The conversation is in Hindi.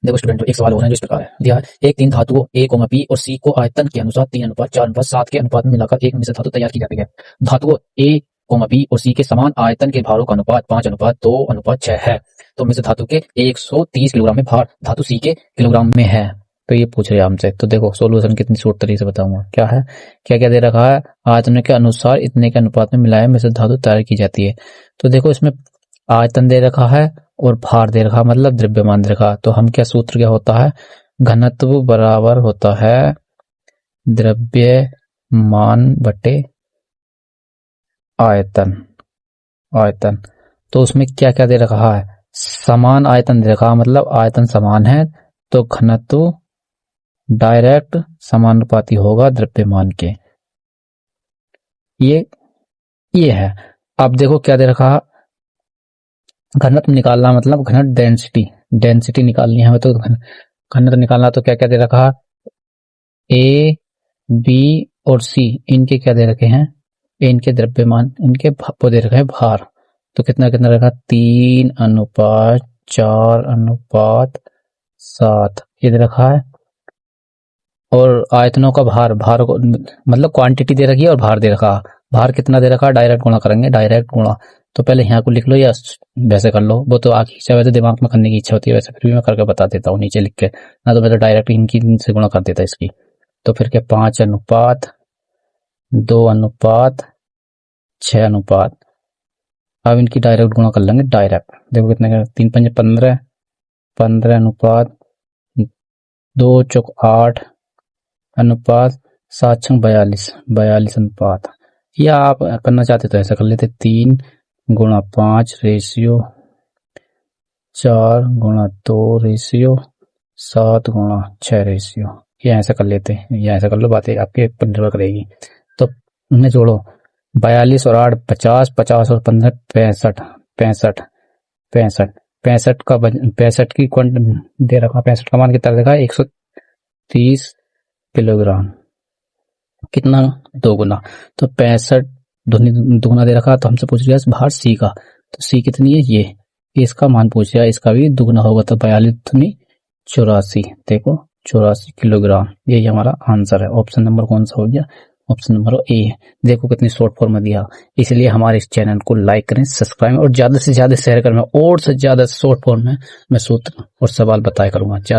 देखो स्टूडेंट, एक सवाल हो रहा है जो इस प्रकार है दिया है। एक तीन धातुओं ए, पी और सी को आयतन के अनुसार 3:4:7 के अनुपात में मिलाकर एक मिश्र धातु तैयार की जाती है। धातुओं ए, पी और सी के समान आयतन के भारों का अनुपात 5:2:6 है। तो मिश्र धातु के 130 किलोग्राम में भार धातु सी के किलोग्राम में है। तो ये पूछ रहे हैं हमसे। तो देखो सोल्यूशन कितनी शॉर्ट तरीके से बताऊंगा। क्या है, क्या क्या दे रखा है, आयतन के अनुसार इतने के अनुपात में मिलाया मिश्र धातु तैयार की जाती है। तो देखो इसमें आयतन दे रखा है और भार दे रखा, मतलब द्रव्यमान दे रखा। तो हम क्या सूत्र क्या होता है, घनत्व बराबर होता है द्रव्यमान बटे आयतन। आयतन तो उसमें क्या क्या दे रखा है, समान आयतन दे रखा, मतलब आयतन समान है तो घनत्व डायरेक्ट समानुपाती होगा द्रव्यमान के। ये है। अब देखो क्या दे रखा, घनत्व निकालना, मतलब घनत्व डेंसिटी निकालनी है हमें। तो घनत्व निकालना तो क्या क्या दे रखा, ए, बी और सी, इनके क्या दे रखे हैं, इनके द्रव्यमान, इनके वो दे रखा है भार। तो कितना कितना रखा, 3:4:7 ये दे रखा है। और आयतनों का भार को मतलब क्वांटिटी दे रखी है और भार दे रखा। भार कितना दे रखा, डायरेक्ट गुणा करेंगे, डायरेक्ट गुणा। तो पहले यहाँ को लिख लो या वैसे कर लो, वो तो आखिर इच्छा, वैसे दिमाग में करने की इच्छा होती है, वैसे फिर भी मैं करके बता देता हूँ नीचे लिख के, ना तो मैं तो डायरेक्ट इनकी से गुणा कर देता इसकी। तो फिर क्या, 5:2:6। अब इनकी डायरेक्ट गुणा कर लेंगे डायरेक्ट। देखो कितने का, 3×5 = 15:2 = 8 7×6 = 42 या आप करना चाहते तो ऐसा कर लेते, 3:5:4:2:7:6 या ऐसा कर लेते, या ऐसा कर लो, बातें आपके ऊपर निर्भर करेगी। तो उनमें जोड़ो 42 और 8 50, 50 और 15 65, 65 की दे रखा, 65 का मान कितना देखा, 130 किलोग्राम। कितना, 2 गुना। तो 65 दुगुना दे रखा। तो हमसे पूछ लिया भार सी का, तो सी कितनी है, ये इसका मान पूछ लिया, इसका भी दुगुना होगा। तो 42×84, देखो 84 किलोग्राम। यही हमारा आंसर है। ऑप्शन नंबर कौन सा हो गया, ऑप्शन नंबर ए। देखो कितनी शॉर्ट फॉर्म में दिया। इसलिए हमारे इस चैनल को लाइक करें, सब्सक्राइब और ज्यादा से ज्यादा शेयर करें, और से ज्यादा शॉर्ट फॉर्म में मैं सूत्र और सवाल बताया करूंगा। ज्यादा